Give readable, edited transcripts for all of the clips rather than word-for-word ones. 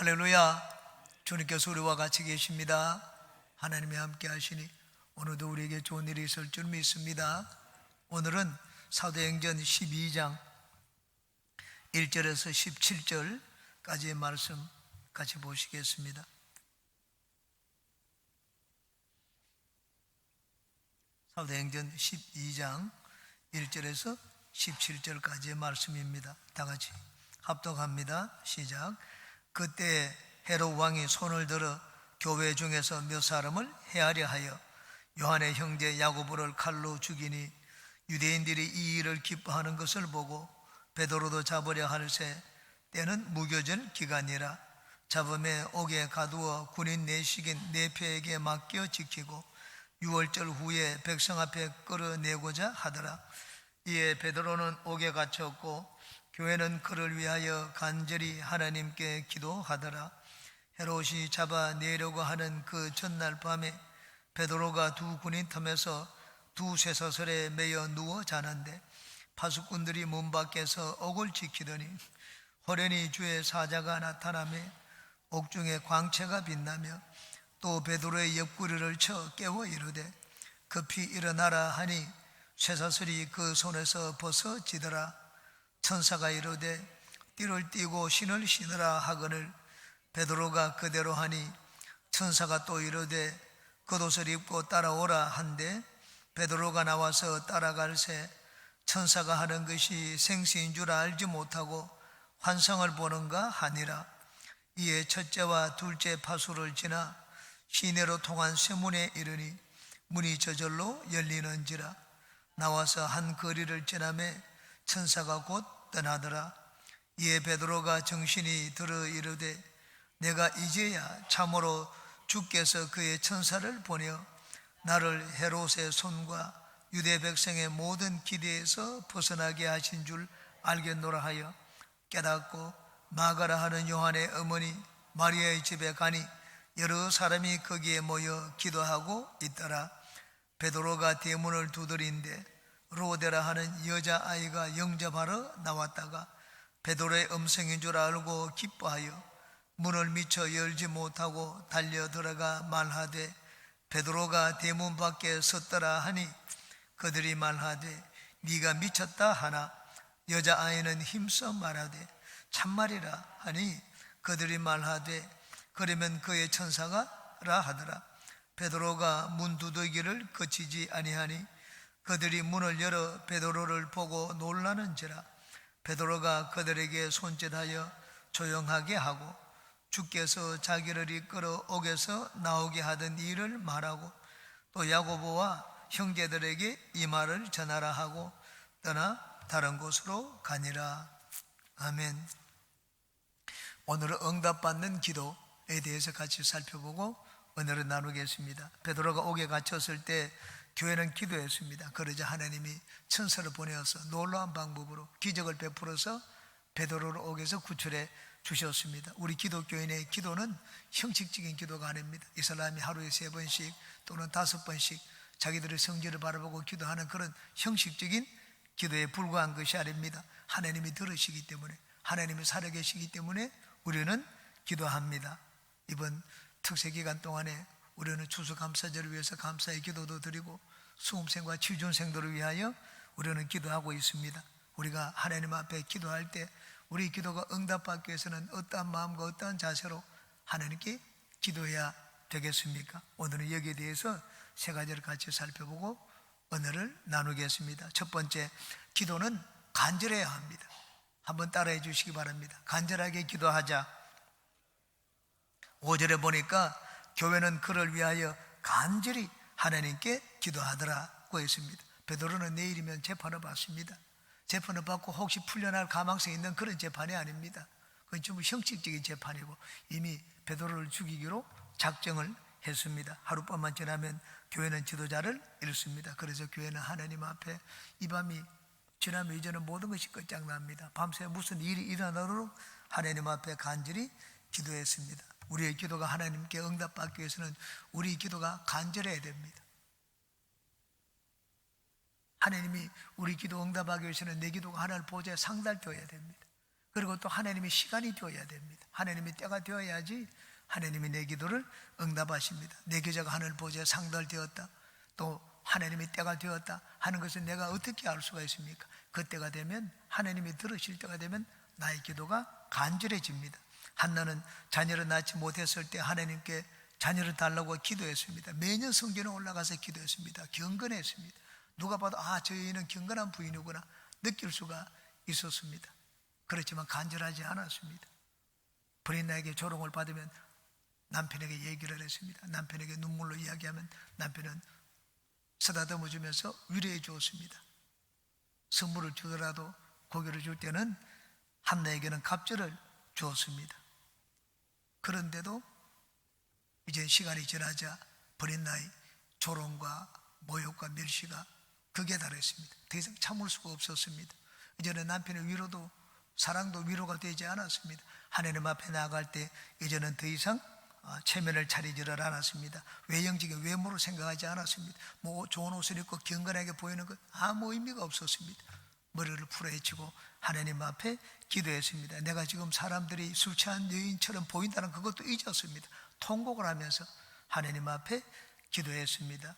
할렐루야. 주님께서 우리와 같이 계십니다. 하나님이 함께 하시니 오늘도 우리에게 좋은 일이 있을 줄 믿습니다. 오늘은 사도행전 12장 1절에서 17절까지의 말씀 같이 보시겠습니다. 사도행전 12장 1절에서 17절까지의 말씀입니다. 다 같이 합독합니다. 시작. 그때 헤롯 왕이 손을 들어 교회 중에서 몇 사람을 해하려 하여 요한의 형제 야고보를 칼로 죽이니 유대인들이 이 일을 기뻐하는 것을 보고 베드로도 잡으려 할세 때는 무교절 기간이라 잡음에 옥에 가두어 군인 내식인 네페에게 맡겨 지키고 6월절 후에 백성 앞에 끌어내고자 하더라. 이에 베드로는 옥에 갇혔고 교회는 그를 위하여 간절히 하나님께 기도하더라. 헤롯이 잡아내려고 하는 그 전날 밤에 베드로가 두 군인 틈에서 두 쇠사슬에 매여 누워 자는데 파수꾼들이 문 밖에서 옥을 지키더니 호련히 주의 사자가 나타나며 옥중에 광채가 빛나며 또 베드로의 옆구리를 쳐 깨워 이르되 급히 일어나라 하니 쇠사슬이 그 손에서 벗어지더라. 천사가 이르되 띠를 띠고 신을 신으라 하거늘 베드로가 그대로 하니 천사가 또 이르되 겉옷을 입고 따라오라 한데 베드로가 나와서 따라갈새 천사가 하는 것이 생시인 줄 알지 못하고 환상을 보는가 하니라. 이에 첫째와 둘째 파수를 지나 시내로 통한 쇠문에 이르니 문이 저절로 열리는지라. 나와서 한 거리를 지나매 천사가 곧 떠나더라. 이에 베드로가 정신이 들어 이르되 내가 이제야 참으로 주께서 그의 천사를 보내어 나를 헤롯의 손과 유대 백성의 모든 기대에서 벗어나게 하신 줄 알겠노라 하여 깨닫고 마가라 하는 요한의 어머니 마리아의 집에 가니 여러 사람이 거기에 모여 기도하고 있더라. 베드로가 대문을 두드린데 로데라 하는 여자아이가 영접하러 나왔다가 베드로의 음성인 줄 알고 기뻐하여 문을 미처 열지 못하고 달려 들어가 말하되 베드로가 대문 밖에 섰더라 하니 그들이 말하되 네가 미쳤다 하나 여자아이는 힘써 말하되 참말이라 하니 그들이 말하되 그러면 그의 천사가라 하더라. 베드로가 문 두들기를 그치지 아니하니 그들이 문을 열어 베드로를 보고 놀라는지라. 베드로가 그들에게 손짓하여 조용하게 하고 주께서 자기를 이끌어 옥에서 나오게 하던 일을 말하고 또 야고보와 형제들에게 이 말을 전하라 하고 떠나 다른 곳으로 가니라. 아멘. 오늘은 응답받는 기도에 대해서 같이 살펴보고 은혜를 나누겠습니다. 베드로가 옥에 갇혔을 때 교회는 기도했습니다. 그러자 하나님이 천사를 보내어서 놀라운 방법으로 기적을 베풀어서 베드로를 옥에서 구출해 주셨습니다. 우리 기독교인의 기도는 형식적인 기도가 아닙니다. 이 사람이 하루에 3번씩 또는 5번씩 자기들의 성질을 바라보고 기도하는 그런 형식적인 기도에 불과한 것이 아닙니다. 하나님이 들으시기 때문에 하나님이 살아계시기 때문에 우리는 기도합니다. 이번 특세기간 동안에 우리는 추수감사절을 위해서 감사의 기도도 드리고 수험생과 취준생들을 위하여 우리는 기도하고 있습니다. 우리가 하나님 앞에 기도할 때 우리 기도가 응답받기 위해서는 어떠한 마음과 어떠한 자세로 하나님께 기도해야 되겠습니까? 오늘은 여기에 대해서 3가지를 같이 살펴보고 은혜를 나누겠습니다. 첫 번째, 기도는 간절해야 합니다. 한번 따라해 주시기 바랍니다. 간절하게 기도하자. 5절에 보니까 교회는 그를 위하여 간절히 하나님께 기도하더라고 했습니다. 베드로는 내일이면 재판을 받습니다. 재판을 받고 혹시 풀려날 가망성이 있는 그런 재판이 아닙니다. 그건 좀 형식적인 재판이고 이미 베드로를 죽이기로 작정을 했습니다. 하룻밤만 지나면 교회는 지도자를 잃습니다. 그래서 교회는 하나님 앞에 이 밤이 지나면 이제는 모든 것이 끝장납니다. 밤새 무슨 일이 일어나도록 하나님 앞에 간절히 기도했습니다. 우리의 기도가 하나님께 응답받기 위해서는 우리 기도가 간절해야 됩니다. 하나님이 우리 기도 응답하기 위해서는 내 기도가 하나님 보좌에 상달되어야 됩니다. 그리고 또 하나님의 시간이 되어야 됩니다. 하나님의 때가 되어야지 하나님이 내 기도를 응답하십니다. 내 계좌가 하늘 보좌에 상달되었다, 또 하나님의 때가 되었다 하는 것을 내가 어떻게 알 수가 있습니까? 그 때가 되면, 하나님이 들으실 때가 되면 나의 기도가 간절해집니다. 한나는 자녀를 낳지 못했을 때 하나님께 자녀를 달라고 기도했습니다. 매년 성전에 올라가서 기도했습니다. 경건했습니다. 누가 봐도 저 여인은 경건한 부인이구나 느낄 수가 있었습니다. 그렇지만 간절하지 않았습니다. 브린나에게 조롱을 받으면 남편에게 얘기를 했습니다. 남편에게 눈물로 이야기하면 남편은 쓰다듬어 주면서 위로해 주었습니다. 선물을 주더라도 고기를 줄 때는 한나에게는 갑절을 주었습니다. 그런데도 이제 시간이 지나자 브린나의 조롱과 모욕과 멸시가 극에 달했습니다. 더 이상 참을 수가 없었습니다. 이제는 남편의 위로도, 사랑도 위로가 되지 않았습니다. 하나님 앞에 나아갈 때 이제는 더 이상 체면을 차리지를 않았습니다. 외형적인 외모를 생각하지 않았습니다. 좋은 옷을 입고 경건하게 보이는 것 아무 의미가 없었습니다. 머리를 풀어헤치고 하나님 앞에 기도했습니다. 내가 지금 사람들이 술 취한 여인처럼 보인다는 그것도 잊었습니다. 통곡을 하면서 하나님 앞에 기도했습니다.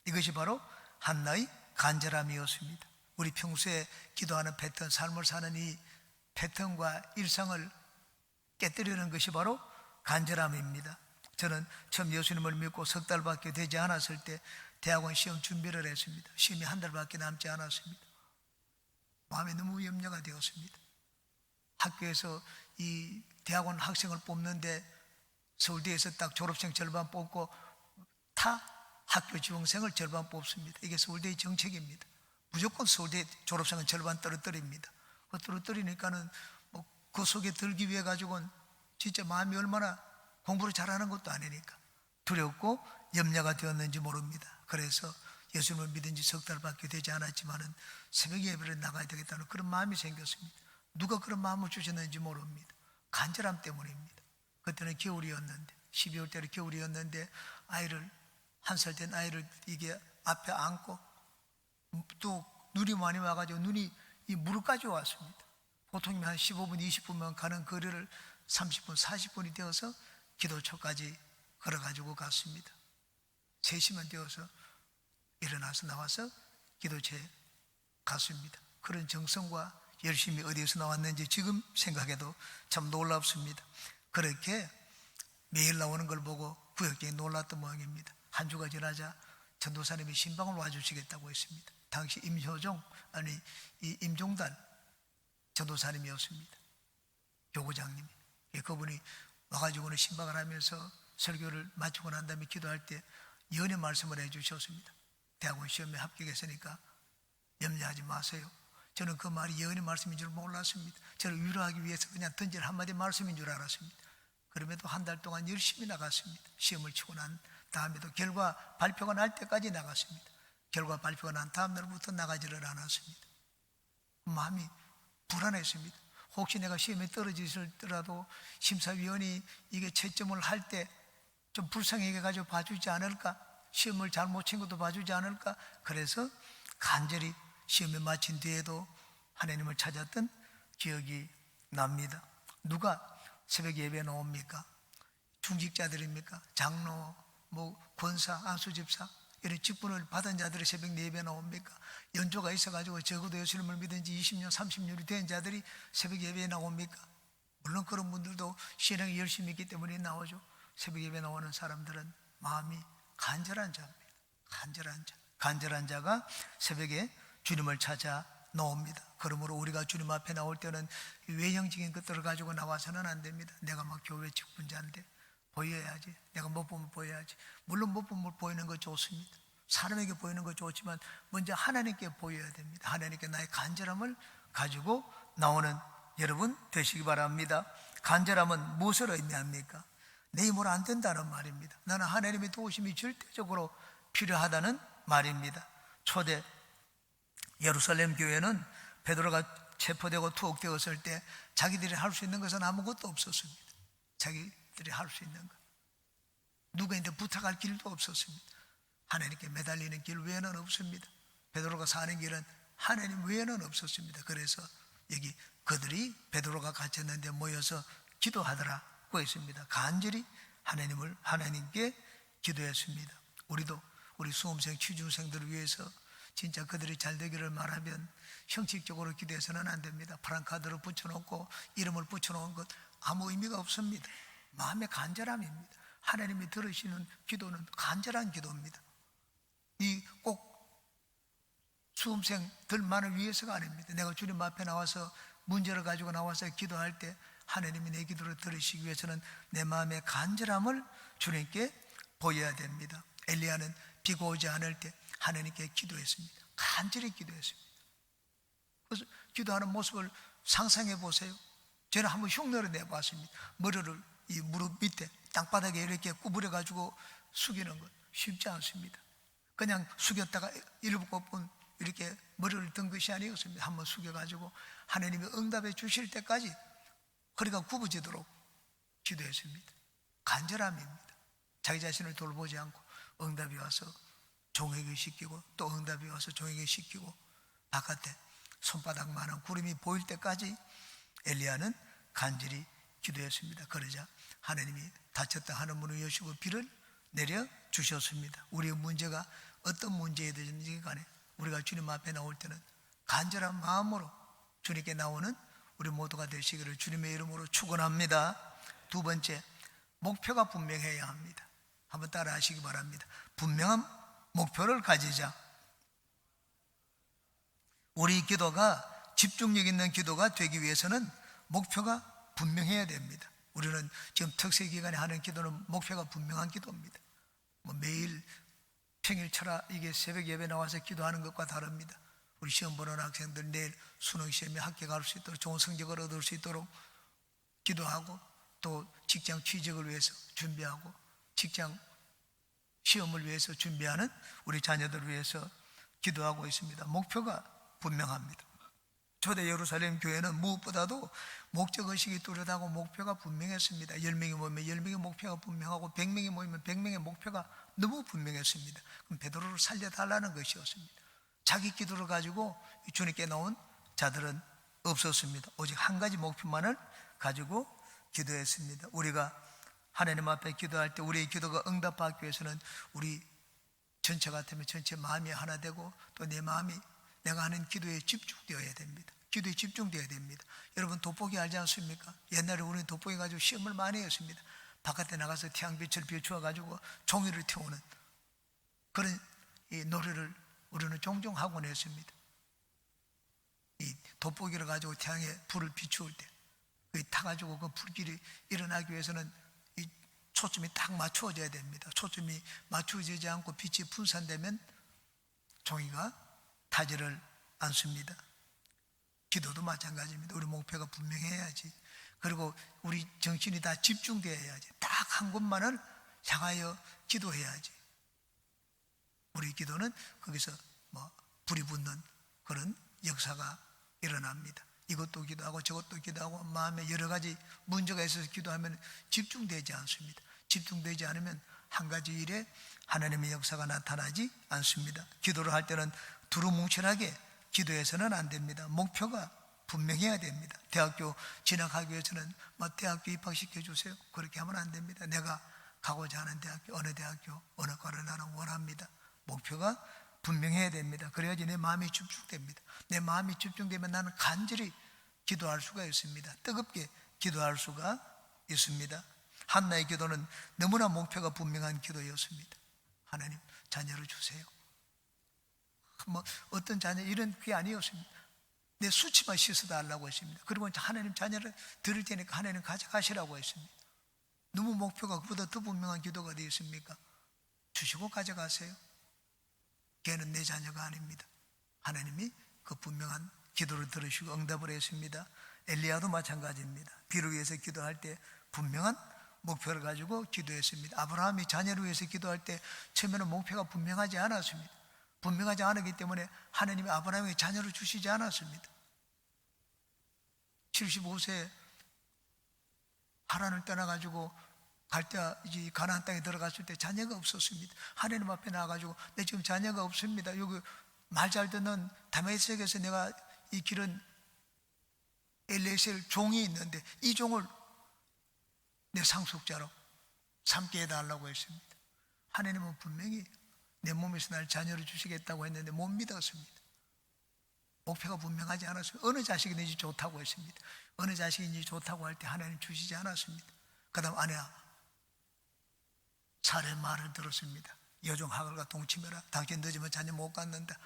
이것이 바로 한나의 간절함이었습니다. 우리 평소에 기도하는 패턴, 삶을 사는 이 패턴과 일상을 깨뜨리는 것이 바로 간절함입니다. 저는 처음 예수님을 믿고 석 달밖에 되지 않았을 때 대학원 시험 준비를 했습니다. 시험이 한 달밖에 남지 않았습니다. 마음이 너무 염려가 되었습니다. 학교에서 이 대학원 학생을 뽑는데 서울대에서 딱 졸업생 절반 뽑고 타 학교 지원생을 절반 뽑습니다. 이게 서울대의 정책입니다. 무조건 서울대 졸업생은 절반 떨어뜨립니다. 그 떨어뜨리니까는 그 속에 들기 위해 가지고는 진짜 마음이 얼마나 공부를 잘하는 것도 아니니까 두렵고 염려가 되었는지 모릅니다. 그래서 예수님을 믿은 지 석 달밖에 되지 않았지만은 새벽 예배를 나가야 되겠다는 그런 마음이 생겼습니다. 누가 그런 마음을 주셨는지 모릅니다. 간절함 때문입니다. 그때는 겨울이었는데, 12월 때는 겨울이었는데 아이를, 1살 된 아이를 이게 앞에 안고 또 눈이 많이 와가지고 눈이 이 무릎까지 왔습니다. 보통 한 15분, 20분만 가는 거리를 30분, 40분이 되어서 기도처까지 걸어가지고 갔습니다. 3시만 되어서 일어나서 나와서 기도처에 갔습니다. 그런 정성과 열심히 어디에서 나왔는지 지금 생각해도 참 놀랍습니다. 그렇게 매일 나오는 걸 보고 구역장이 놀랐던 모양입니다. 한 주가 지나자 전도사님이 신방을 와주시겠다고 했습니다. 당시 임종단 전도사님이었습니다. 교구장님이. 그분이 와가지고는 신방을 하면서 설교를 마치고 난 다음에 기도할 때 예언의 말씀을 해주셨습니다. 대학원 시험에 합격했으니까 염려하지 마세요. 저는 그 말이 예언의 말씀인 줄 몰랐습니다. 저를 위로하기 위해서 그냥 던질 한마디 말씀인 줄 알았습니다. 그럼에도 한 달 동안 열심히 나갔습니다. 시험을 치고 난 다음에도 결과 발표가 날 때까지 나갔습니다. 결과 발표가 난 다음 날부터 나가지를 않았습니다. 마음이 불안했습니다. 혹시 내가 시험에 떨어지더라도 심사위원이 이게 채점을 할 때 좀 불쌍하게 가지고 봐주지 않을까? 시험을 잘못 친 것도 봐주지 않을까? 그래서 간절히 시험에 마친 뒤에도 하나님을 찾았던 기억이 납니다. 누가 새벽 예배에 나옵니까? 중직자들입니까? 장로, 권사, 안수집사 이런 직분을 받은 자들이 새벽 예배에 나옵니까? 연조가 있어가지고 적어도 예수님을 믿은 지 20년, 30년이 된 자들이 새벽 예배에 나옵니까? 물론 그런 분들도 신앙이 열심히 있기 때문에 나오죠. 새벽 예배 나오는 사람들은 마음이 간절한 자입니다. 간절한 자가 새벽에 주님을 찾아 나옵니다. 그러므로 우리가 주님 앞에 나올 때는 외형적인 것들을 가지고 나와서는 안 됩니다. 내가 막 교회 직분자인데 보여야지. 내가 못 보면 보여야지. 물론 못 보면 보이는 거 좋습니다. 사람에게 보이는 거 좋지만 먼저 하나님께 보여야 됩니다. 하나님께 나의 간절함을 가지고 나오는 여러분 되시기 바랍니다. 간절함은 무엇을 의미합니까? 내 힘으로 안 된다는 말입니다. 나는 하나님의 도우심이 절대적으로 필요하다는 말입니다. 초대 예루살렘 교회는 베드로가 체포되고 투옥되었을 때 자기들이 할 수 있는 것은 아무것도 없었습니다. 자기들이 할 수 있는 것, 누구한테 부탁할 길도 없었습니다. 하나님께 매달리는 길 외에는 없습니다. 베드로가 사는 길은 하나님 외에는 없었습니다. 그래서 여기 그들이 베드로가 갇혔는데 모여서 기도하더라고 했습니다. 간절히 하나님께 기도했습니다. 우리도 우리 수험생 취준생들을 위해서 진짜 그들이 잘 되기를 말하면 형식적으로 기도해서는 안 됩니다. 프랑카드를 붙여놓고 이름을 붙여놓은 것 아무 의미가 없습니다. 마음의 간절함입니다. 하나님이 들으시는 기도는 간절한 기도입니다. 이 꼭 수험생들만을 위해서가 아닙니다. 내가 주님 앞에 나와서 문제를 가지고 나와서 기도할 때 하나님이 내 기도를 들으시기 위해서는 내 마음의 간절함을 주님께 보여야 됩니다. 엘리야는 비가 오지 않을 때 하나님께 기도했습니다. 간절히 기도했습니다. 그래서 기도하는 모습을 상상해 보세요. 저는 한번 흉내를 내봤습니다. 머리를 이 무릎 밑에 땅바닥에 이렇게 구부려 가지고 숙이는 것 쉽지 않습니다. 그냥 숙였다가 7번 이렇게 머리를 든 것이 아니었습니다. 한번 숙여가지고 하나님이 응답해 주실 때까지 허리가 굽어지도록 기도했습니다. 간절함입니다. 자기 자신을 돌보지 않고 응답이 와서 종에게 시키고 또 응답이 와서 종에게 시키고 바깥에 손바닥만한 구름이 보일 때까지 엘리야는 간절히 기도했습니다. 그러자 하나님이 닫혔다 하는 문을 여시고 비를 내려 주셨습니다. 우리의 문제가 어떤 문제이든지 간에 우리가 주님 앞에 나올 때는 간절한 마음으로 주님께 나오는 우리 모두가 되시기를 주님의 이름으로 축원합니다. 두 번째, 목표가 분명해야 합니다. 한번 따라 하시기 바랍니다. 분명한 목표를 가지자. 우리 기도가 집중력 있는 기도가 되기 위해서는 목표가 분명해야 됩니다. 우리는 지금 특세 기간에 하는 기도는 목표가 분명한 기도입니다. 매일 평일 철야 이게 새벽 예배 나와서 기도하는 것과 다릅니다. 우리 시험 보는 학생들 내일 수능 시험에 합격할 수 있도록 좋은 성적을 얻을 수 있도록 기도하고 또 직장 취직을 위해서 준비하고 직장 시험을 위해서 준비하는 우리 자녀들을 위해서 기도하고 있습니다. 목표가 분명합니다. 초대 예루살렘 교회는 무엇보다도 목적의식이 뚜렷하고 목표가 분명했습니다. 10명이 모이면 10명의 목표가 분명하고 100명이 모이면 100명의 목표가 너무 분명했습니다. 그럼 베드로를 살려달라는 것이었습니다. 자기 기도를 가지고 주님께 나온 자들은 없었습니다. 오직 한 가지 목표만을 가지고 기도했습니다. 우리가 하나님 앞에 기도할 때 우리의 기도가 응답받기 위해서는 우리 전체 같으면 전체 마음이 하나 되고 또 내 마음이 내가 하는 기도에 집중되어야 됩니다. 기도에 집중되어야 됩니다. 여러분 돋보기 알지 않습니까? 옛날에 우리는 돋보기 가지고 시험을 많이 했습니다. 바깥에 나가서 태양빛을 비추어가지고 종이를 태우는 그런 이 노래를 우리는 종종 하곤 했습니다. 이 돋보기를 가지고 태양에 불을 비추을 때 타가지고 그 불길이 일어나기 위해서는 이 초점이 딱 맞추어져야 됩니다. 초점이 맞추어지지 않고 빛이 분산되면 종이가 타지를 않습니다. 기도도 마찬가지입니다. 우리 목표가 분명해야지. 그리고 우리 정신이 다 집중되어야지. 딱 한 곳만을 향하여 기도해야지. 우리 기도는 거기서 불이 붙는 그런 역사가 일어납니다. 이것도 기도하고 저것도 기도하고 마음에 여러 가지 문제가 있어서 기도하면 집중되지 않습니다. 집중되지 않으면 한 가지 일에 하나님의 역사가 나타나지 않습니다. 기도를 할 때는 두루뭉실하게 기도해서는 안 됩니다. 목표가 분명해야 됩니다. 대학교 진학하기 위해서는 대학교 입학시켜 주세요. 그렇게 하면 안 됩니다. 내가 가고자 하는 대학교, 어느 대학교, 어느 과를 나는 원합니다. 목표가 분명해야 됩니다. 그래야지 내 마음이 집중됩니다. 내 마음이 집중되면 나는 간절히 기도할 수가 있습니다. 뜨겁게 기도할 수가 있습니다. 한나의 기도는 너무나 목표가 분명한 기도였습니다. 하나님 자녀를 주세요. 어떤 자녀 이런 게 아니었습니다. 내 수치만 씻어달라고 했습니다. 그리고 하나님 자녀를 드릴 테니까 하나님 가져가시라고 했습니다. 너무 목표가 그보다 더 분명한 기도가 어디 있습니까? 주시고 가져가세요. 걔는 내 자녀가 아닙니다. 하나님이 그 분명한 기도를 들으시고 응답을 했습니다. 엘리야도 마찬가지입니다. 비를 위해서 기도할 때 분명한 목표를 가지고 기도했습니다. 아브라함이 자녀를 위해서 기도할 때 처음에는 목표가 분명하지 않았습니다. 분명하지 않았기 때문에 하나님이 아브라함에게 자녀를 주시지 않았습니다. 75세 하란을 떠나가지고 갈대아지 가나안 땅에 들어갔을 때 자녀가 없었습니다. 하나님 앞에 나와가지고 내 지금 자녀가 없습니다. 여기 말 잘 듣는 다메섹에서 내가 이 길은 엘리에셀 종이 있는데 이 종을 내 상속자로 삼게 해달라고 했습니다. 하나님은 분명히 내 몸에서 날 자녀를 주시겠다고 했는데 못 믿었습니다. 목표가 분명하지 않았어요. 어느 자식이든지 좋다고 했습니다. 어느 자식인지 좋다고 할 때 하나님 주시지 않았습니다. 그 다음 아내 사례 말을 들었습니다. 여종 하갈과 동침해라. 당신 늦으면 자녀 못 갖는다.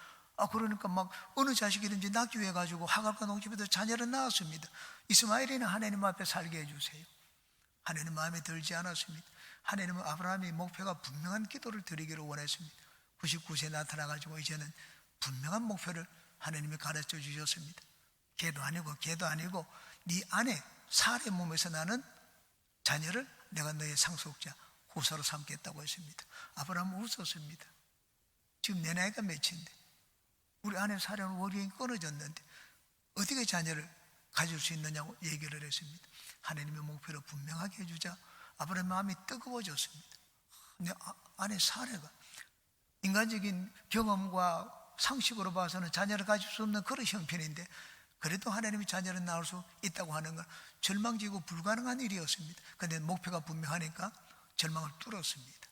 그러니까 막 어느 자식이든지 낳기 위해 가지고 하갈과 동침해서 자녀를 낳았습니다. 이스마엘이는 하나님 앞에 살게 해주세요. 하나님 마음에 들지 않았습니다. 하나님은 아브라함이 목표가 분명한 기도를 드리기를 원했습니다. 99세 나타나가지고 이제는 분명한 목표를 하나님이 가르쳐 주셨습니다. 걔도 아니고 네 아내 사례 몸에서 나는 자녀를 내가 너의 상속자 후사로 삼겠다고 했습니다. 아브라함은 웃었습니다. 지금 내 나이가 몇인데 우리 아내 사례는 월경이 끊어졌는데 어떻게 자녀를 가질 수 있느냐고 얘기를 했습니다. 하나님의 목표를 분명하게 해주자 아브라함의 마음이 뜨거워졌습니다. 내 아내 사례가 인간적인 경험과 상식으로 봐서는 자녀를 가질 수 없는 그런 형편인데 그래도 하나님이 자녀를 낳을 수 있다고 하는 건 절망지고 불가능한 일이었습니다. 그런데 목표가 분명하니까 절망을 뚫었습니다.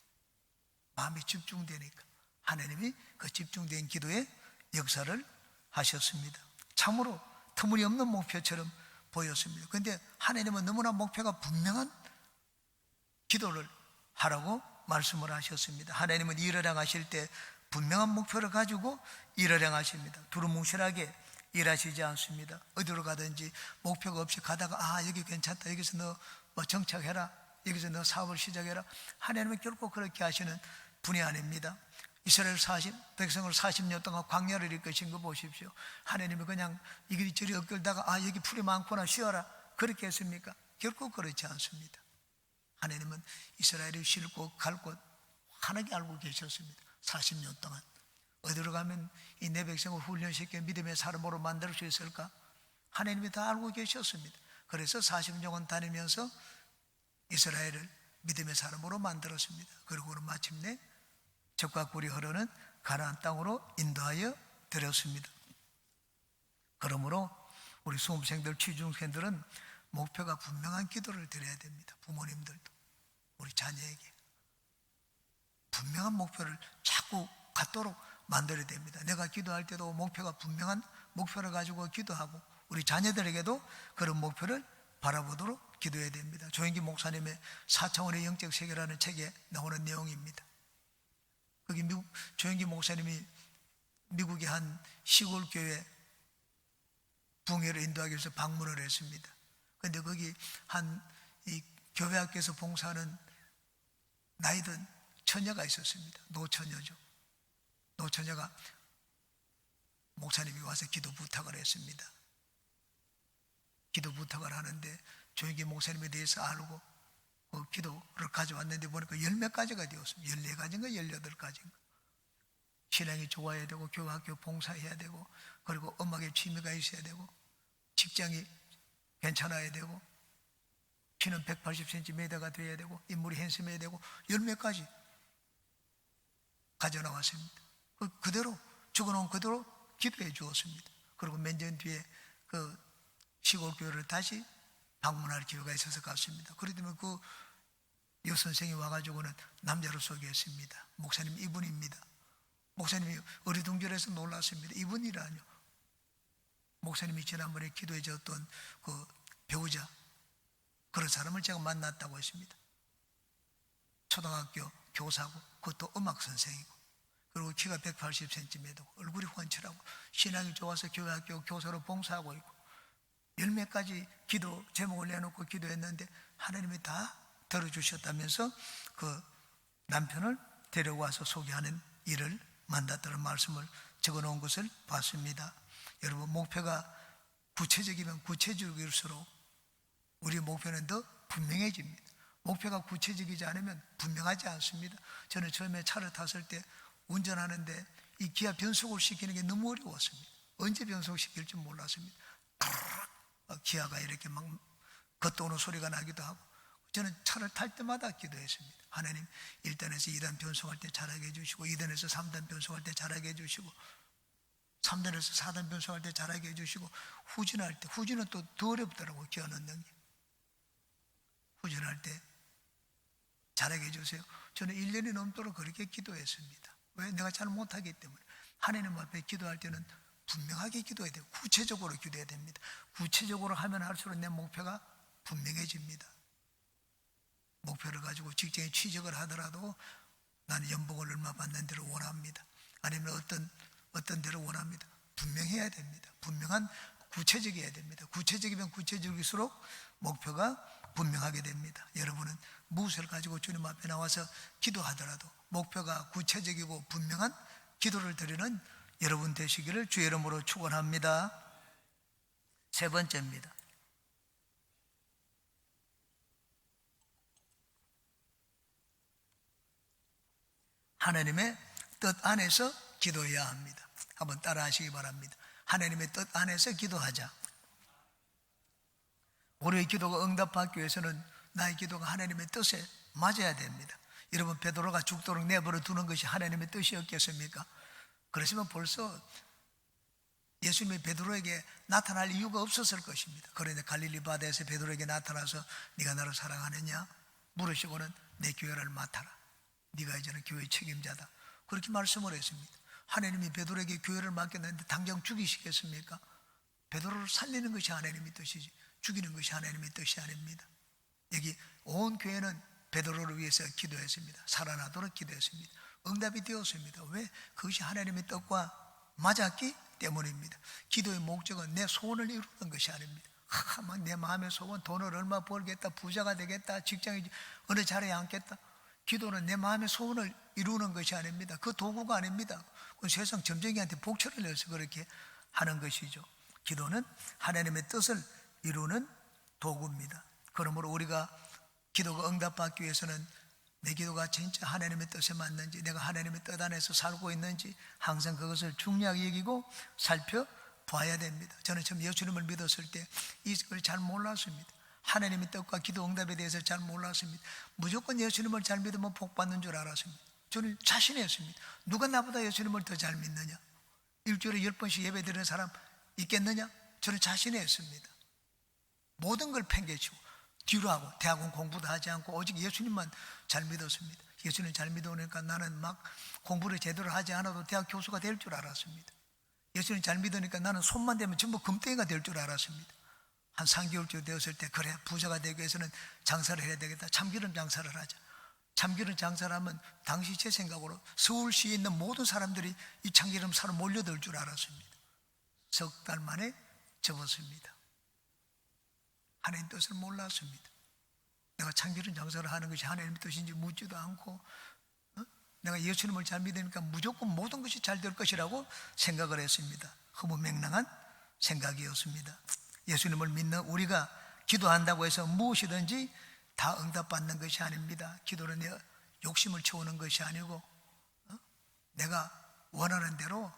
마음이 집중되니까 하나님이 그 집중된 기도에 역사를 하셨습니다. 참으로 터무니없는 목표처럼 보였습니다. 그런데 하나님은 너무나 목표가 분명한 기도를 하라고 말씀을 하셨습니다. 하나님은 일을 행하실 때 분명한 목표를 가지고 일을 행하십니다. 두루뭉실하게 일하시지 않습니다. 어디로 가든지 목표가 없이 가다가 여기 괜찮다, 여기서 너 뭐 정착해라, 여기서 너 사업을 시작해라. 하나님은 결코 그렇게 하시는 분이 아닙니다. 이스라엘 백성을 40년 동안 광야를 이끄신 거 보십시오. 하나님이 그냥 이리저리 엇결다가 여기 풀이 많구나 쉬어라 그렇게 했습니까? 결코 그렇지 않습니다. 하나님은 이스라엘이 쉴 곳 갈 곳 환하게 알고 계셨습니다. 40년 동안 어디로 가면 이 내 백성을 훈련시켜 믿음의 사람으로 만들 수 있을까? 하나님이 다 알고 계셨습니다. 그래서 40년간 다니면서 이스라엘을 믿음의 사람으로 만들었습니다. 그리고 마침내 젖과 꿀이 흐르는 가나안 땅으로 인도하여 드렸습니다. 그러므로 우리 수험생들, 취중생들은 목표가 분명한 기도를 드려야 됩니다. 부모님들도 우리 자녀에게 분명한 목표를 자꾸 갖도록 만들어야 됩니다. 내가 기도할 때도 목표가 분명한 목표를 가지고 기도하고 우리 자녀들에게도 그런 목표를 바라보도록 기도해야 됩니다. 조영기 목사님의 4차원의 영적 세계라는 책에 나오는 내용입니다. 거기 조영기 목사님이 미국의 한 시골 교회 붕괴를 인도하기 위해서 방문을 했습니다. 그런데 거기 이 교회 학교에서 봉사하는 나이든 처녀가 있었습니다. 노처녀죠. 노처녀가 목사님이 와서 기도 부탁을 했습니다. 기도 부탁을 하는데 조영기 목사님에 대해서 알고 그 기도를 가져왔는데 보니까 10몇 가지가 되었습니다. 14가지인가 18가지인가. 신앙이 좋아야 되고 교회 학교 봉사해야 되고 그리고 음악에 취미가 있어야 되고 직장이 괜찮아야 되고 키는 180cm가 돼야 되고 인물이 핸섬해야 되고 10몇 가지 가져나왔습니다. 그대로 적어놓은 그대로 기도해 주었습니다. 그리고 몇 년 뒤에 그 시골 교회를 다시 방문할 기회가 있어서 갔습니다. 그러더니 그 여선생이 와가지고는 남자로 소개했습니다. 목사님 이분입니다. 목사님이 어리둥절해서 놀랐습니다. 이분이라뇨. 목사님이 지난번에 기도해 줬던 그 배우자 그런 사람을 제가 만났다고 했습니다. 초등학교 교사고 그것도 음악 선생이고 그리고 키가 180cm고 얼굴이 훤칠하고 신앙이 좋아서 교회 학교 교사로 봉사하고 있고 10몇 가지 기도 제목을 내놓고 기도했는데 하나님이 다 들어주셨다면서 그 남편을 데려와서 소개하는 일을 만났다는 말씀을 적어놓은 것을 봤습니다. 여러분 목표가 구체적이면 구체적일수록 우리 목표는 더 분명해집니다. 목표가 구체적이지 않으면 분명하지 않습니다. 저는 처음에 차를 탔을 때 운전하는데 이 기아 변속을 시키는 게 너무 어려웠습니다. 언제 변속시킬 줄 몰랐습니다. 기아가 이렇게 막 겉도는 소리가 나기도 하고 저는 차를 탈 때마다 기도했습니다. 하나님 1단에서 2단 변속할 때 잘하게 해주시고 2단에서 3단 변속할 때 잘하게 해주시고 3단에서 4단 변성할 때 잘하게 해주시고, 후진할 때, 후진은 또 더 어렵더라고요. 기어 넣는 게. 후진할 때 잘하게 해주세요. 저는 1년이 넘도록 그렇게 기도했습니다. 왜? 내가 잘 못하기 때문에. 하나님 앞에 기도할 때는 분명하게 기도해야 돼요. 구체적으로 기도해야 됩니다. 구체적으로 하면 할수록 내 목표가 분명해집니다. 목표를 가지고 직장에 취직을 하더라도 나는 연봉을 얼마 받는 데를 원합니다. 아니면 어떤 데를 원합니다. 분명해야 됩니다. 분명한 구체적이어야 됩니다. 구체적이면 구체적일수록 목표가 분명하게 됩니다. 여러분은 무엇을 가지고 주님 앞에 나와서 기도하더라도 목표가 구체적이고 분명한 기도를 드리는 여러분 되시기를 주의 이름으로 축원합니다. 세 번째입니다. 하나님의 뜻 안에서 기도해야 합니다. 한번 따라 하시기 바랍니다. 하나님의 뜻 안에서 기도하자. 우리의 기도가 응답받기 위해서는 나의 기도가 하나님의 뜻에 맞아야 됩니다. 여러분, 베드로가 죽도록 내버려 두는 것이 하나님의 뜻이었겠습니까? 그렇지만 벌써 예수님이 베드로에게 나타날 이유가 없었을 것입니다. 그런데 갈릴리 바다에서 베드로에게 나타나서 네가 나를 사랑하느냐 물으시고는 내 교회를 맡아라. 네가 이제는 교회의 책임자다. 그렇게 말씀을 했습니다. 하나님이 베드로에게 교회를 맡겼는데 당장 죽이시겠습니까? 베드로를 살리는 것이 하나님의 뜻이지 죽이는 것이 하나님의 뜻이 아닙니다. 여기 온 교회는 베드로를 위해서 기도했습니다. 살아나도록 기도했습니다. 응답이 되었습니다. 왜? 그것이 하나님의 뜻과 맞았기 때문입니다. 기도의 목적은 내 소원을 이루는 것이 아닙니다. 내 마음의 소원, 돈을 얼마 벌겠다, 부자가 되겠다, 직장에 어느 자리에 앉겠다. 기도는 내 마음의 소원을 이루는 것이 아닙니다. 그 도구가 아닙니다. 그 세상 점쟁이한테 복처를 내서 그렇게 하는 것이죠. 기도는 하나님의 뜻을 이루는 도구입니다. 그러므로 우리가 기도가 응답받기 위해서는 내 기도가 진짜 하나님의 뜻에 맞는지, 내가 하나님의 뜻 안에서 살고 있는지 항상 그것을 중요하게 여기고 살펴봐야 됩니다. 저는 처음 예수님을 믿었을 때 이걸 잘 몰랐습니다. 하나님의 뜻과 기도 응답에 대해서 잘 몰랐습니다. 무조건 예수님을 잘 믿으면 복 받는 줄 알았습니다. 저는 자신했습니다. 누가 나보다 예수님을 더 잘 믿느냐? 일주일에 10번씩 예배 드리는 사람 있겠느냐? 저는 자신했습니다. 모든 걸 팽개치고 뒤로 하고 대학원 공부도 하지 않고 오직 예수님만 잘 믿었습니다. 예수님 잘 믿으니까 나는 막 공부를 제대로 하지 않아도 대학 교수가 될 줄 알았습니다. 예수님 잘 믿으니까 나는 손만 대면 전부 금덩이가 될 줄 알았습니다. 한 3개월쯤 되었을 때 그래 부자가 되기 위해서는 장사를 해야 되겠다. 참기름 장사를 하자. 참기름 장사를 하면 당시 제 생각으로 서울시에 있는 모든 사람들이 이 참기름 사러 몰려들 줄 알았습니다. 석 달 만에 접었습니다. 하나님 뜻을 몰랐습니다. 내가 참기름 장사를 하는 것이 하나님의 뜻인지 묻지도 않고 내가 예수님을 잘 믿으니까 무조건 모든 것이 잘 될 것이라고 생각을 했습니다. 허무맹랑한 생각이었습니다. 예수님을 믿는 우리가 기도한다고 해서 무엇이든지 다 응답받는 것이 아닙니다. 기도는 내 욕심을 채우는 것이 아니고 내가 원하는 대로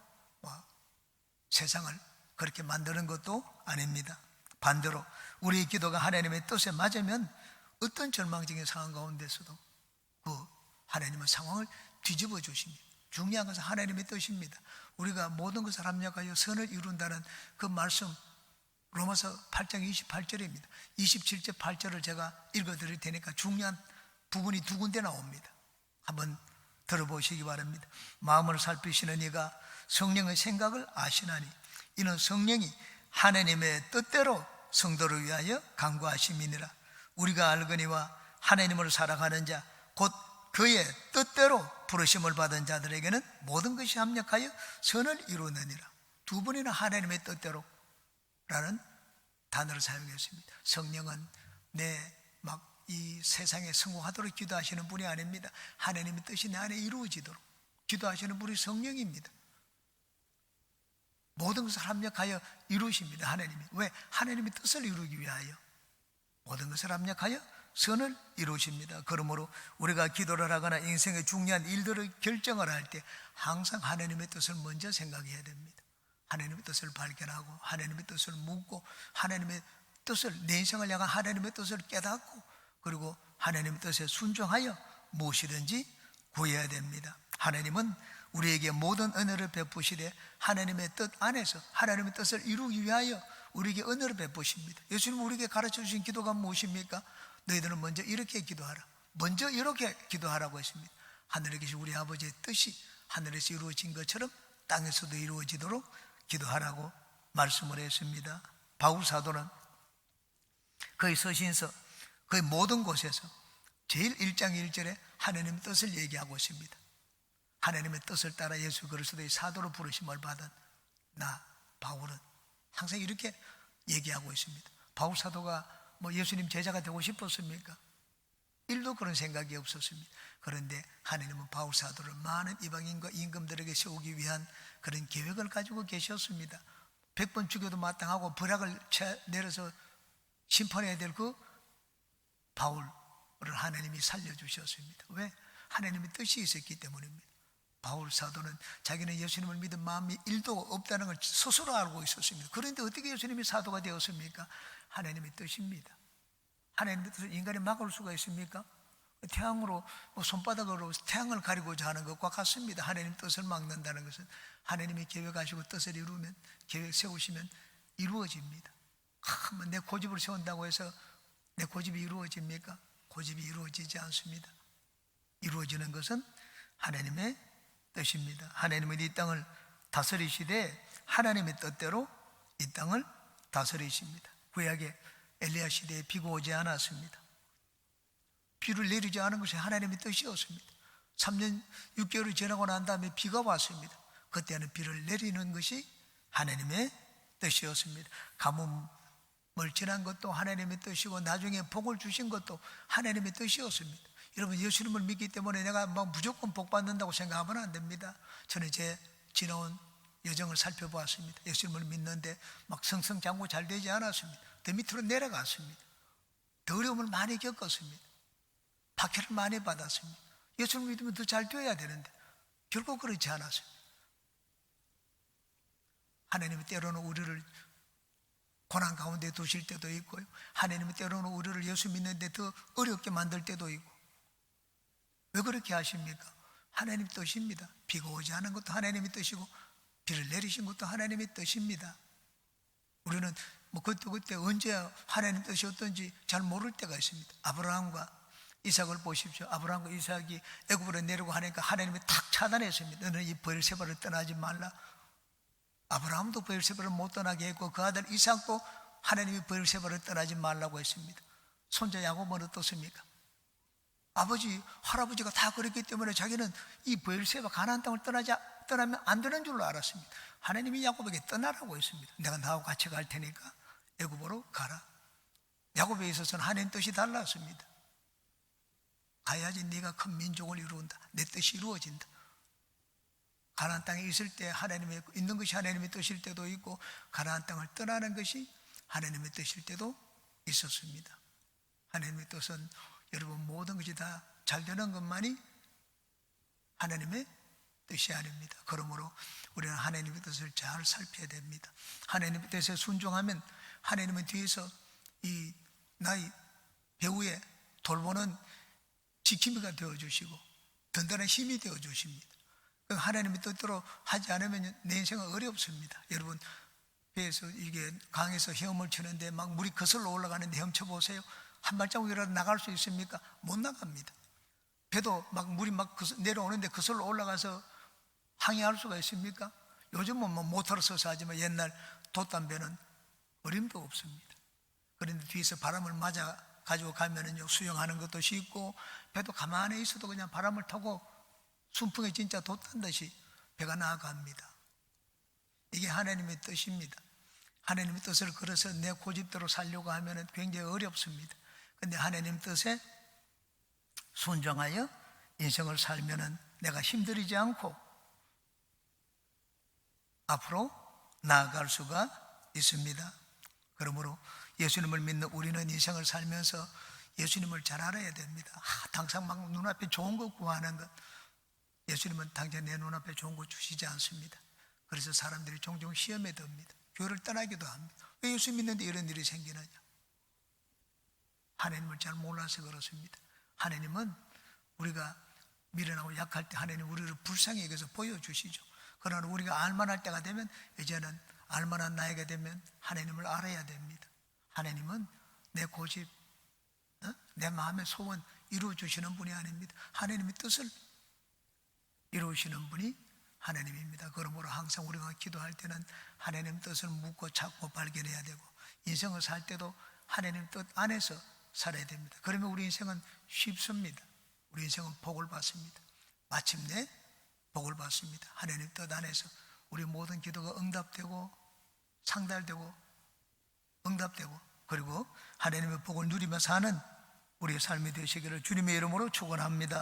세상을 그렇게 만드는 것도 아닙니다. 반대로 우리의 기도가 하나님의 뜻에 맞으면 어떤 절망적인 상황 가운데서도 그 하나님은 상황을 뒤집어 주십니다. 중요한 것은 하나님의 뜻입니다. 우리가 모든 것을 합력하여 선을 이룬다는 그 말씀 로마서 8장 28절입니다. 27절 8절을 제가 읽어드릴 테니까 중요한 부분이 두 군데 나옵니다. 한번 들어보시기 바랍니다. 마음을 살피시는 이가 성령의 생각을 아시나니 이는 성령이 하나님의 뜻대로 성도를 위하여 간구하심이니라. 우리가 알거니와 하나님을 사랑하는 자 곧 그의 뜻대로 부르심을 받은 자들에게는 모든 것이 합력하여 선을 이루느니라. 두 번이나 하나님의 뜻대로 라는 단어를 사용했습니다. 성령은 이 세상에 성공하도록 기도하시는 분이 아닙니다. 하나님의 뜻이 내 안에 이루어지도록 기도하시는 분이 성령입니다. 모든 것을 합력하여 이루십니다. 하나님이. 왜? 하나님의 뜻을 이루기 위하여 모든 것을 합력하여 선을 이루십니다. 그러므로 우리가 기도를 하거나 인생의 중요한 일들을 결정을 할 때 항상 하나님의 뜻을 먼저 생각해야 됩니다. 하나님의 뜻을 발견하고 하나님의 뜻을 묻고 하나님의 뜻을 내 인생을 향한 하나님의 뜻을 깨닫고 그리고 하나님의 뜻에 순종하여 무엇이든지 구해야 됩니다. 하나님은 우리에게 모든 은혜를 베푸시되 하나님의 뜻 안에서 하나님의 뜻을 이루기 위하여 우리에게 은혜를 베푸십니다. 예수님은 우리에게 가르쳐 주신 기도가 무엇입니까? 너희들은 먼저 이렇게 기도하라. 먼저 이렇게 기도하라고 했습니다. 하늘에 계신 우리 아버지의 뜻이 하늘에서 이루어진 것처럼 땅에서도 이루어지도록 기도하라고 말씀을 했습니다. 바울 사도는 그의 서신서 그의 모든 곳에서 제일 1장 1절에 하나님의 뜻을 얘기하고 있습니다. 하나님의 뜻을 따라 예수 그리스도의 사도로 부르심을 받은 나 바울은 항상 이렇게 얘기하고 있습니다. 바울 사도가 예수님 제자가 되고 싶었습니까? 일도 그런 생각이 없었습니다. 그런데 하나님은 바울 사도를 많은 이방인과 임금들에게 세우기 위한 그런 계획을 가지고 계셨습니다. 100번 죽여도 마땅하고 불악을 내려서 심판해야 될 그 바울을 하나님이 살려주셨습니다. 왜? 하나님의 뜻이 있었기 때문입니다. 바울 사도는 자기는 예수님을 믿은 마음이 1도 없다는 걸 스스로 알고 있었습니다. 그런데 어떻게 예수님이 사도가 되었습니까? 하나님의 뜻입니다. 하나님의 뜻을 인간이 막을 수가 있습니까? 태양으로 손바닥으로 태양을 가리고자 하는 것과 같습니다. 하나님 뜻을 막는다는 것은 하나님이 계획하시고 뜻을 이루면 계획 세우시면 이루어집니다. 내 고집을 세운다고 해서 내 고집이 이루어집니까? 고집이 이루어지지 않습니다. 이루어지는 것은 하나님의 뜻입니다. 하나님은 이 땅을 다스리시되 하나님의 뜻대로 이 땅을 다스리십니다. 구약의 엘리야 시대에 비가 오지 않았습니다. 비를 내리지 않은 것이 하나님의 뜻이었습니다. 3년 6개월이 지나고 난 다음에 비가 왔습니다. 그때는 비를 내리는 것이 하나님의 뜻이었습니다. 가뭄을 지난 것도 하나님의 뜻이고 나중에 복을 주신 것도 하나님의 뜻이었습니다. 여러분 예수님을 믿기 때문에 내가 무조건 복 받는다고 생각하면 안 됩니다. 저는 제 지나온 여정을 살펴보았습니다. 예수님을 믿는데 성성장구 잘 되지 않았습니다. 더 밑으로 내려갔습니다. 더 어려움을 많이 겪었습니다. 박해를 많이 받았습니다. 예수님을 믿으면 더 잘 되어야 되는데 결국 그렇지 않았습니다. 하나님이 때로는 우리를 고난 가운데 두실 때도 있고요. 하나님이 때로는 우리를 예수 믿는데 더 어렵게 만들 때도 있고. 왜 그렇게 하십니까? 하나님의 뜻입니다. 비가 오지 않은 것도 하나님의 뜻이고 비를 내리신 것도 하나님의 뜻입니다. 우리는 그때 언제 하나님의 뜻이 어떤지 잘 모를 때가 있습니다. 아브라함과 이삭을 보십시오. 아브라함과 이삭이 애굽으로 내려고 하니까 하나님이 탁 차단했습니다. 너는 이 브엘세바를 떠나지 말라. 아브라함도 브엘세바를 못 떠나게 했고 그 아들 이삭도 하나님이 브엘세바를 떠나지 말라고 했습니다. 손자 야곱은 어떻습니까? 아버지, 할아버지가 다 그랬기 때문에 자기는 이 브엘세바 가나안 땅을 떠나면 안 되는 줄로 알았습니다. 하나님이 야곱에게 떠나라고 했습니다. 내가 나하고 같이 갈 테니까 애굽으로 가라. 야곱에 있어서는 하나님 뜻이 달랐습니다. 가야지 네가 큰 민족을 이루는다. 내 뜻이 이루어진다. 가나안 땅에 있을 때 하나님의 있는 것이 하나님의 뜻일 때도 있고 가나안 땅을 떠나는 것이 하나님의 뜻일 때도 있었습니다. 하나님의 뜻은 여러분 모든 것이 다 잘 되는 것만이 하나님의 뜻이 아닙니다. 그러므로 우리는 하나님의 뜻을 잘 살펴야 됩니다. 하나님의 뜻에 순종하면 하나님은 뒤에서 이 나의 배후에 돌보는 지킴이가 되어주시고 든든한 힘이 되어주십니다. 하나님의 뜻대로 하지 않으면 내 인생은 어렵습니다. 여러분 배에서 이게 강에서 헤엄을 치는데 막 물이 거슬러 올라가는데 헤엄쳐 보세요. 한 발자국이라도 나갈 수 있습니까? 못 나갑니다. 배도 막 물이 막 내려오는데 거슬러 올라가서 항해할 수가 있습니까? 요즘은 모터를 써서 하지만 옛날 돛담배는 어림도 없습니다. 그런데 뒤에서 바람을 맞아 가지고 가면은요 수영하는 것도 쉽고 배도 가만히 있어도 그냥 바람을 타고 순풍에 진짜 돛단 듯이 배가 나아갑니다. 이게 하나님의 뜻입니다. 하나님의 뜻을 걸어서 내 고집대로 살려고 하면 굉장히 어렵습니다. 그런데 하나님 뜻에 순종하여 인생을 살면 내가 힘들이지 않고 앞으로 나아갈 수가 있습니다. 그러므로 예수님을 믿는 우리는 인생을 살면서 예수님을 잘 알아야 됩니다. 당장 막 눈앞에 좋은 것 구하는 것, 예수님은 당장 내 눈앞에 좋은 거 주시지 않습니다. 그래서 사람들이 종종 시험에 듭니다. 교회를 떠나기도 합니다. 왜 예수 믿는데 이런 일이 생기느냐? 하나님을 잘 몰라서 그렇습니다. 하나님은 우리가 미련하고 약할 때 하나님 우리를 불쌍히 여겨서 보여주시죠. 그러나 우리가 알만할 때가 되면 이제는 알만한 나이가 되면 하나님을 알아야 됩니다. 하나님은 내 고집, 내 마음의 소원 이루어주시는 분이 아닙니다. 하나님의 뜻을 이루시는 분이 하나님입니다. 그러므로 항상 우리가 기도할 때는 하나님 뜻을 묻고 찾고 발견해야 되고, 인생을 살 때도 하나님 뜻 안에서 살아야 됩니다. 그러면 우리 인생은 쉽습니다. 우리 인생은 복을 받습니다. 마침내 복을 받습니다. 하나님 뜻 안에서 우리 모든 기도가 응답되고 상달되고 응답되고, 그리고 하나님의 복을 누리며 사는 우리의 삶이 되시기를 주님의 이름으로 축원합니다.